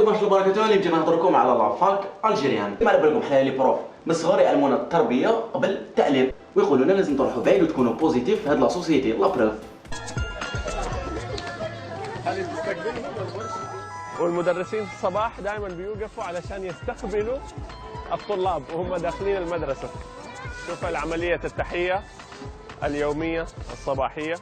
الله وبركاته. اللي نجي نهضر لكم على لافاك الجيريان. ما على بالكم حنا لي بروف من الصغر يعلمونا التربيه قبل التعليم، ويقولوا لنا لازم تروحوا بعيد وتكونوا بوزيتيف في هاد لا سوسيتي. لا بروف. والمدرسين في الصباح دائما بيوقفوا علشان يستقبلوا الطلاب وهم داخلين المدرسه. شوف العمليه التحيه اليوميه الصباحيه.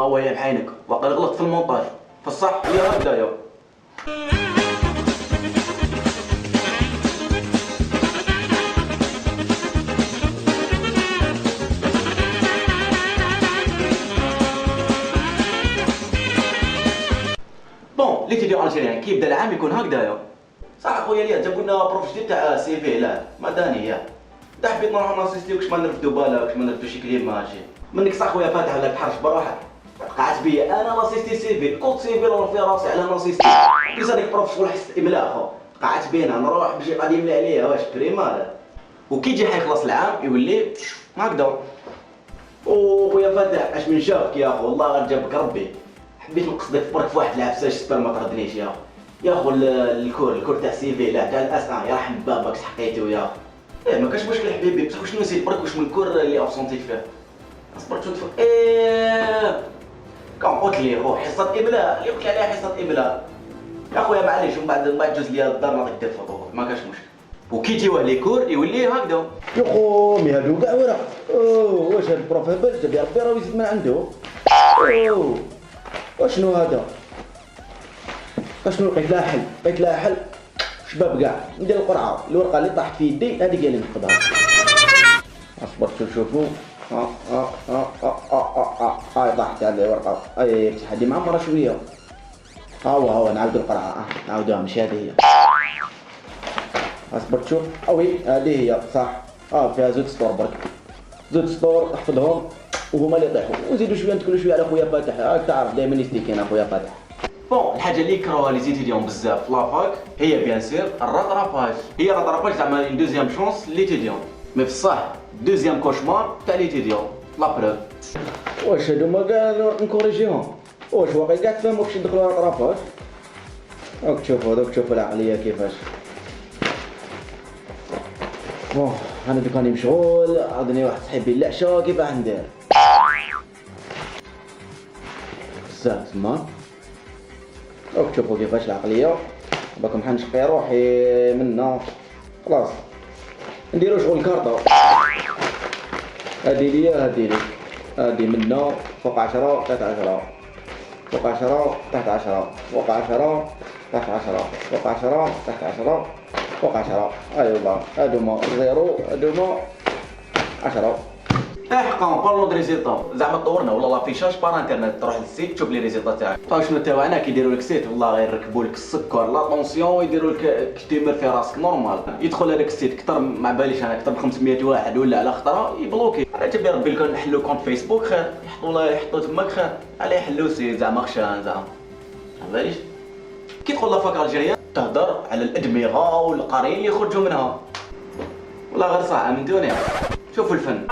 ويا بعينك وقد غلط في المونتاج. في الصح هي هكذايا. بون ليتيديون الجيريان كي يبدا العام يكون هكذايا. صح اخويا ليا جابوا لنا بروف جديد تاع سي في. لا ما داني يا دا حبيت نروح ناسيستي واش ما نرفدو بالك واش ما نرفدو شي كليب ماشي منك. صح خويا فاتح ولا تحرش بروحك. قعدت بيا انا ناسيستي سي في كنت سي في نروح في راسي على ناسيستي. كيس هذيك بروف شغل حس املاء خو. قعدت بينا نروح بشي غادي يملى عليا واش بريمار. وكي يجي حيخلص العام يولي هكذا. خويا فاتح اش من شافك يا اخو والله غير جابك ربي. حبيت نقصدك برك في واحد العفسه السبر ما تردنيش يا اخو. يا اخو الكور تاع سي في لا تاع الاس ان يرحم بابك سحقيتو يا اخو. ما كاش مشكل حبيبي بصح واش نسيت برك واش من الكور اللي ابسونتيت فيه. اصبر تشوف كون قلت لي خو حصه املاء اللي قلت لي عليها حصه املاء يا خويا معليش. ومن بعد جوز ليا الدار نعطيك دير فوتو ما كاش مشكل. وكي يجيوه لي كور يولي هكذا. يا خو مي هادو كاع ورق. واش هاد البروف هبل جاب ربي راه يزيد من عنده. واشنو هذا؟ اشنو لقيت لها حل شباب كاع ندير القرعه. الورقه اللي طاحت في يدي هذيك هي اللي نفقدها. اصبر شوفوا. طاحت هذه الورقه. بصح هذه معمره شويه. هو نعاودوا القرعه. نعاودوها ماشي هذه هي. اصبر تشوف. وي هذه هي صح. فيها زوج سطور برك. زوج سطور احفظهم وهما اللي يطيحوا. وزيدوا شويه نتكلوا شويه على خويا فاتح. راك تعرف دائما يستيكينا خويا فاتح. بون الحاجه اللي يكرهوها لي زيتيديون بزاف في لافاك هي بيان سير الراتراباج. هي الراتراباج زعما اون دوزيام شونس ليتيديون. مي في الصح دوزيام كوشمار تاع ليتيديون. لا بروف. واش هادوما كاع نكوريجيهم؟ واش واقع كاع تفهموا كيفاش يدخلوا الراتراباج؟ راك تشوفوا العقليه كيفاش. بون انا دوك راني مشغول. عاودني واحد صاحبي العشاء كيفاش ندير؟ بزاف تما. راك تشوفوا كيفاش العقليه. باكم حنشقي روحي منا خلاص. نديرو شغل كارطه. هادي ليا هادي ليك. هادي منا فوق 10 تحت 10 فوق 10 تحت 10 فوق 10 تحت 10 فوق 10 تحت 10 فوق 10. ايوا هادوما زيرو هادوما 10. حقا بارلون دو ريزيلطا زعما طورنا ولا لافيشاج بار انترنت. تروح للسيت تشوف لي ريزيلطا تاعك. شنو تاعنا كيديروا لك سيت والله غير يركبوا لك السكر لا طونسيون ويديروا لك كتيمر في راسك نورمال. يدخل هذاك السيت كثر ما باليش انا كثر من 500 واحد ولا على خطره يبلوكي. انا تبي ربي لكم نحلوا كونت فيسبوك خير. يحطوا تماك خير على يحلوا سي زعما خشان زعما ما باليش. كي تدخل لافاك الجيريان تهضر على الادمغه والقارين اللي يخرجوا منها. والله غير صح من دوني. شوفوا الفن.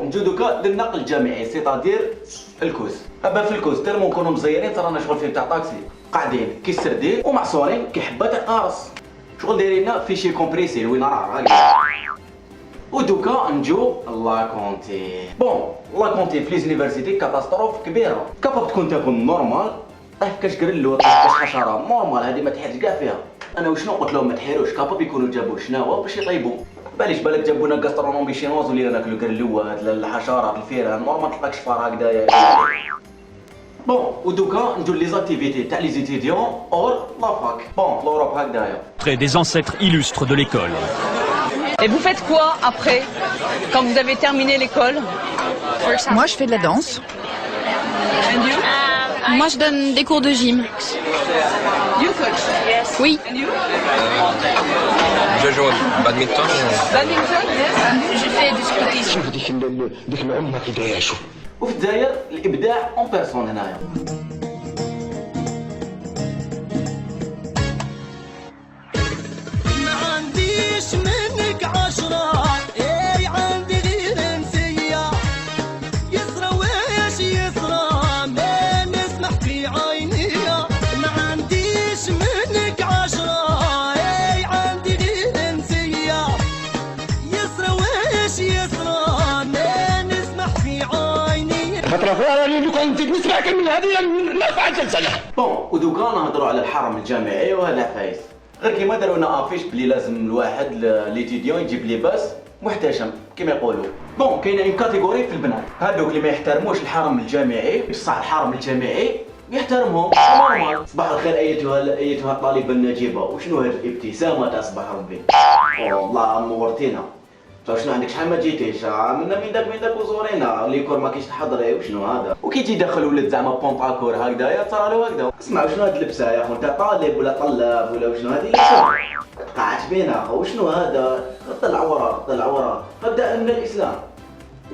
نجو دوكا للنقل الجامعي سيتادير الكوس. ابا في الكوس تالمون نكونوا مزيرين ترانا شغل فيه تاع طاكسي قاعدين كي سردين ومعصورين كي حبه تاع قارص شغل دايرين في شي كومبريسي وين راه ودوكا نجو لا كونتي. بون لا كونتي في ليزونيفرسيتي كاتاستروف كبيره. كاباب تكون تاكل نورمال كاش قرلو كاش حشره نورمال هذه ما تحيرش كاع فيها. انا وشنو قلت لهم ما تحيروش كاباب يكونوا جابوا شناوه باش يطيبوا. بالك جابونا غاسترونومي شينواز ولينا ناكلو قرلوات الحشرات الفيران نورمال تلقاك شفار هكذايا. بون ودوكا نجو لي زاكتيفيتي تاع لي زيتيديون اور لافاك. بون في لوروب هكذايا. Près des ancêtres illustres de l'école. Et vous faites quoi après, quand vous avez terminé l'école? Moi, je fais de la danse. And you? Moi, je donne des cours de gym. You coach? Yes. Oui. And you? déjà joué au badminton. Badminton, yes. J'ai fait du scoutisme. شوف ديك العمة كي دايره شوف. وفي الجزائر الابداع اون بيرسون هنايا. ما عنديش منك 10 اي عندي غير نسيه يسرى واش يسرى ما نسمح في عينيا. ما عنديش منك 10 اي عندي غير نسيه يسرى واش يسرى ما نسمح في عينيا. خاطر فعلا لو كنت نسمع كلمة هذه ما فعلتش سنة. بون ودوكا نهضروا على الحرم الجامعي وهذا فايس. غير كيما داروا لنا افيش بلي لازم الواحد ليتيديون يجيب لباس محتشم كيما يقولوا. بون كاينه اون كاتيجوري في البنات هادوك اللي ما يحترموش الحرم الجامعي، بصح الحرم الجامعي يحترمهم نورمال. صباح الخير ايتها الطالبه النجيبه، وشنو هاد الابتسامه تاع صباح ربي؟ والله نورتينا. شنو عندك شحال ما جيتيش منا من داك وزورينا ليكور ما كاينش تحضري وشنو هذا. وكي يجي يدخل ولد زعما بونطاكور هكذايا تصرالو هكذا. اسمع شنو هاد اللبسه يا اخو؟ انت طالب ولا طلاب ولا وشنو هذه؟ قاعد بينا اخو وشنو هذا؟ طلع ورا فابدا من الاسلام.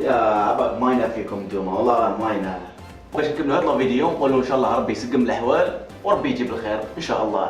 يا عباد ما ينافيكم نتوما والله ما ينال. باش نكملوا هذا الفيديو نقولوا ان شاء الله ربي يسقم الاحوال وربي يجيب الخير ان شاء الله.